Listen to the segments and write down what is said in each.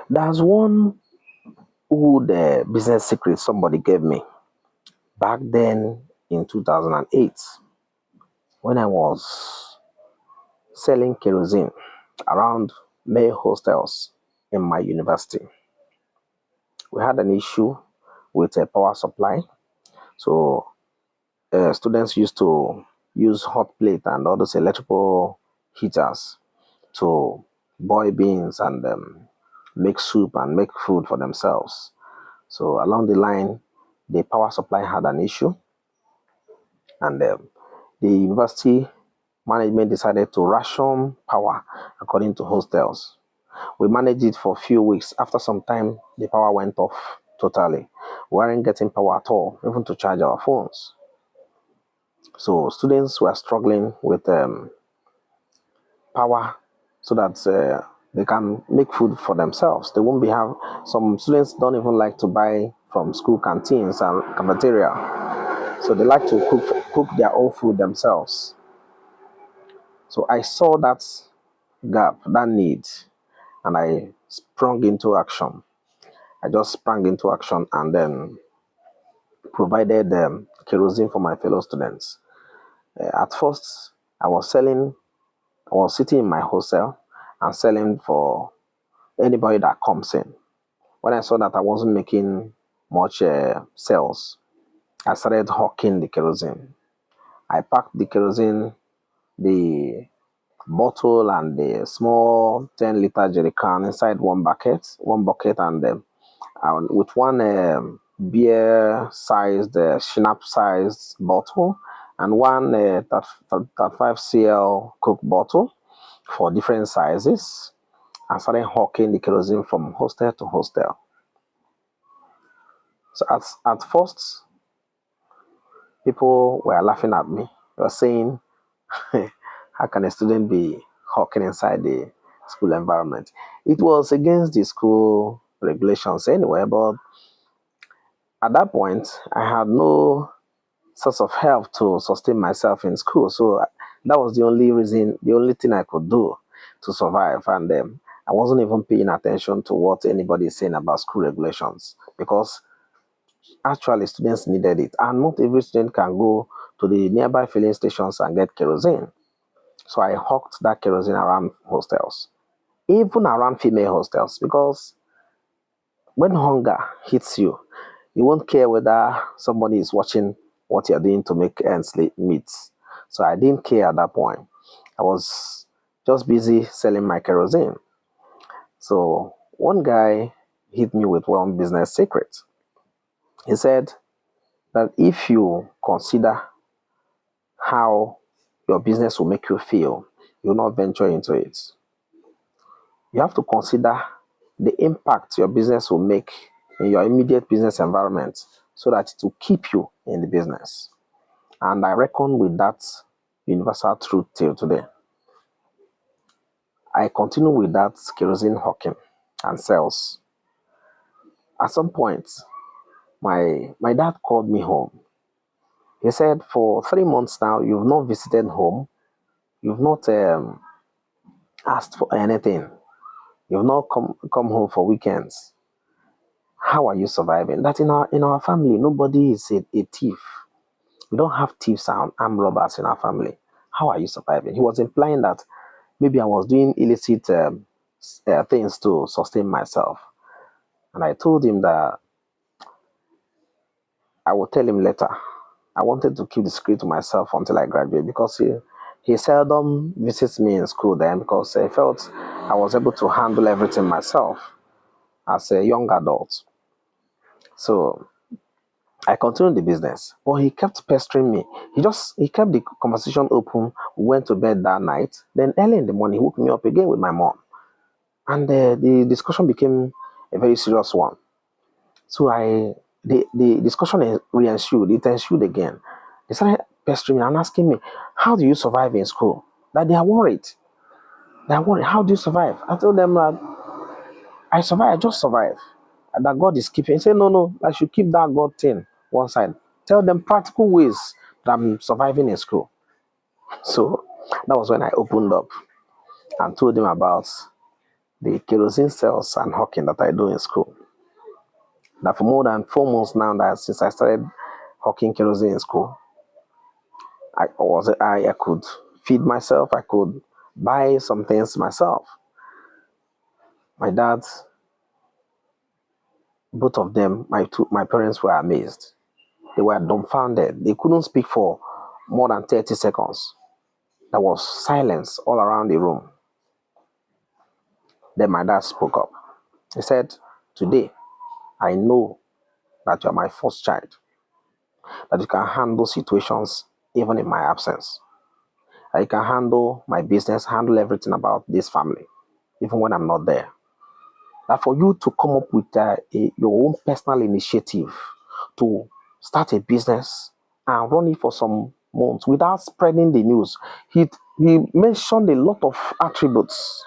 There's one good business secret somebody gave me back then in 2008 when I was selling kerosene around male hostels in my university. We had an issue with a power supply. So students used to use hot plate and all those electrical heaters to boil beans and make soup and make food for themselves. So along the line, the power supply had an issue, and the university management decided to ration power according to hostels. We managed it for a few weeks. After some time, the power went off totally. We weren't getting power at all, even to charge our phones. So students were struggling with power so that they can make food for themselves. They won't be have some students don't even like to buy from school canteens and cafeteria. So they like to cook their own food themselves. So I saw that gap, that need, and I sprung into action. I just sprang into action and then provided kerosene for my fellow students. At first, I was selling, I was sitting in my hostel and selling for anybody that comes in. When I saw that I wasn't making much sales, I started hawking the kerosene. I packed the kerosene, the bottle, and the small 10-liter jerry can inside one bucket, and with one beer sized, schnapp sized bottle, and one 35 cl Coke bottle for different sizes. I started hawking the kerosene from hostel to hostel. So at first, people were laughing at me. They were saying, how can a student be hawking inside the school environment? It was against the school regulations anyway, but at that point, I had no source of help to sustain myself in school. So that was the only reason, the only thing I could do to survive. And I wasn't even paying attention to what anybody is saying about school regulations because actually students needed it. And not every student can go to the nearby filling stations and get kerosene. So I hawked that kerosene around hostels, even around female hostels, because when hunger hits you, you won't care whether somebody is watching what you're doing to make ends meet. So I didn't care at that point. I was just busy selling my kerosene. So one guy hit me with one business secret. He said that if you consider how your business will make you feel, you'll not venture into it. You have to consider the impact your business will make in your immediate business environment so that it will keep you in the business. And I reckon with that universal truth till today. I continue with that kerosene hawking and sales. At some point, my dad called me home. He said, for 3 months now, you've not visited home. You've not asked for anything. You've not come home for weekends. How are you surviving? That in our family, nobody is a thief. We don't have thieves and armed robbers in our family. How are you surviving? He was implying that maybe I was doing illicit things to sustain myself. And I told him that I would tell him later. I wanted to keep the secret to myself until I graduate because he seldom visits me in school then because I felt I was able to handle everything myself as a young adult. So I continued the business, but he kept pestering me. He kept the conversation open. We went to bed that night. Then early in the morning, he woke me up again with my mom, and the discussion became a very serious one. So the discussion re-ensued. It ensued again. They started pestering me and asking me, "How do you survive in school?" That they are worried. They are worried. How do you survive? I told them that I survive. I just survive. And that God is keeping. He said, "No, no. I should keep that God thing one side. Tell them practical ways that I'm surviving in school." So that was when I opened up and told him about the kerosene sales and hawking that I do in school. Now, for more than 4 months now, that since I started hawking kerosene in school, I could feed myself. I could buy some things myself. My dad, both of them, my parents were amazed. They were dumbfounded. They couldn't speak for more than 30 seconds. There was silence all around the room. Then my dad spoke up. He said, "Today, I know that you're my first child, that you can handle situations even in my absence. That you can handle my business, handle everything about this family, even when I'm not there. That for you to come up with your own personal initiative to start a business and run it for some months without spreading the news." He mentioned a lot of attributes,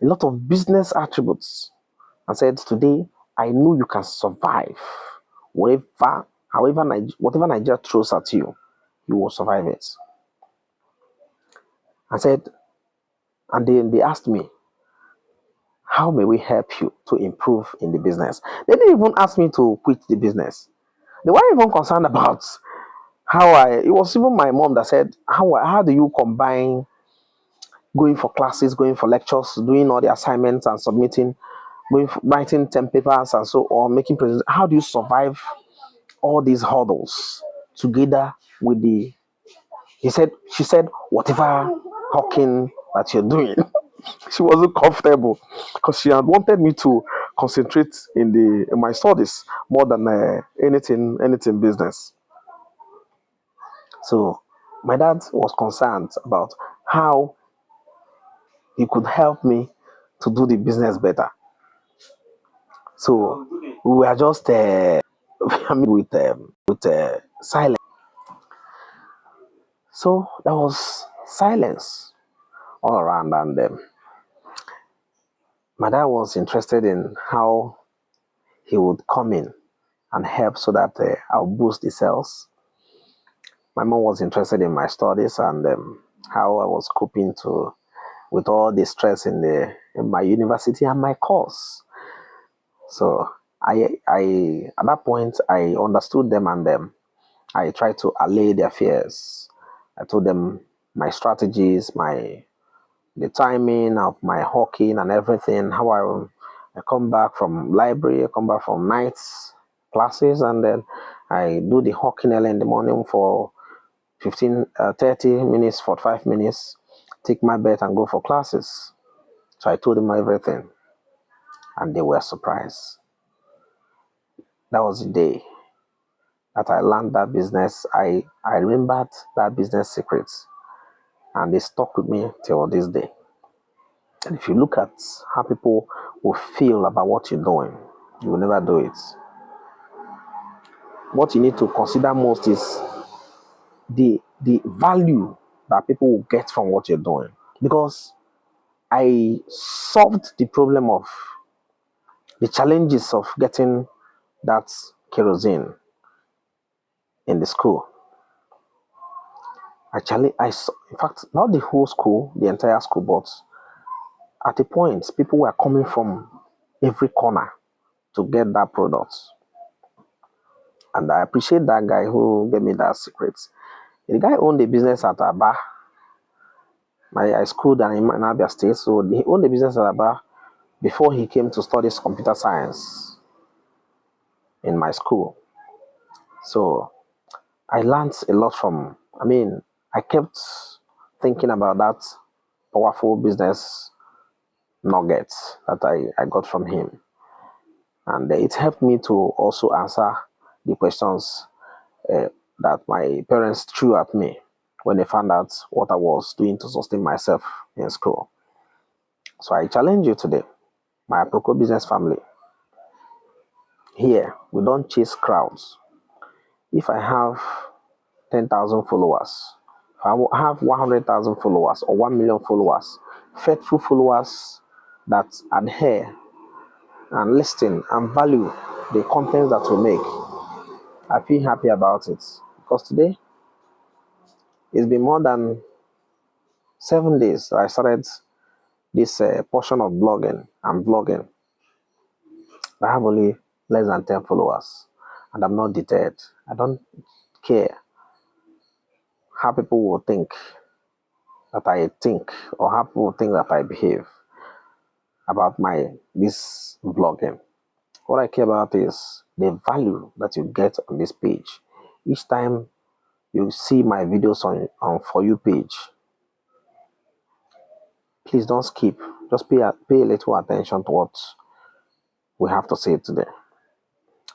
a lot of business attributes, and said, "Today, I know you can survive whatever Nigeria throws at you, you will survive it." I said, and then they asked me, "How may we help you to improve in the business?" They didn't even ask me to quit the business. They weren't even concerned about it was even my mom that said, how do you combine going for classes, going for lectures, doing all the assignments and submitting, writing 10 papers and so on, making presentations. How do you survive all these hurdles together with she said, "Whatever hawking that you're doing." She wasn't comfortable because she had wanted me to concentrate in my studies more than anything business. So my dad was concerned about how he could help me to do the business better. So we were just with silence. So there was silence all around, and my dad was interested in how he would come in and help so that I'll boost the sales. My mom was interested in my studies and how I was coping with all the stress in my university and my course. So I at that point I understood them, and I tried to allay their fears. I told them my strategies, the timing of my hawking and everything, how I come back from library, I come back from nights classes, and then I do the hawking early in the morning for 30 minutes, 45 minutes, take my bed and go for classes. So I told them everything, and they were surprised. That was the day that I learned that business. I remembered that business secrets, and they stuck with me till this day. And if you look at how people will feel about what you're doing, you will never do it. What you need to consider most is the value that people will get from what you're doing. Because I solved the problem of the challenges of getting that kerosene in the school. In fact, not the whole school, the entire school, but at a point, people were coming from every corner to get that product. And I appreciate that guy who gave me that secret. The guy owned a business at Aba. I schooled in Abia State, so he owned a business at Aba before he came to study computer science in my school. So I learned a lot I kept thinking about that powerful business nugget that I got from him. And it helped me to also answer the questions that my parents threw at me when they found out what I was doing to sustain myself in school. So I challenge you today, my Aproko business family. Here, we don't chase crowds. If I have 10,000 followers, if I have 100,000 followers or 1 million followers, faithful followers that adhere and listen and value the content that we make, I feel happy about it. Because today, it's been more than 7 days that I started this portion of blogging. I'm vlogging. I have only less than 10 followers, and I'm not deterred. I don't care how people will think that I think, or how people think that I behave about my this vlogging. What I care about is the value that you get on this page. Each time you see my videos on For You page, please don't skip. Just pay a little attention to what we have to say today.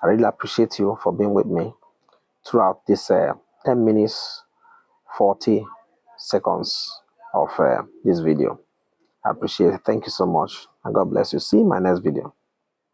I really appreciate you for being with me throughout this 10 minutes, 40 seconds of this video. I appreciate it. Thank you so much. And God bless you. See you in my next video.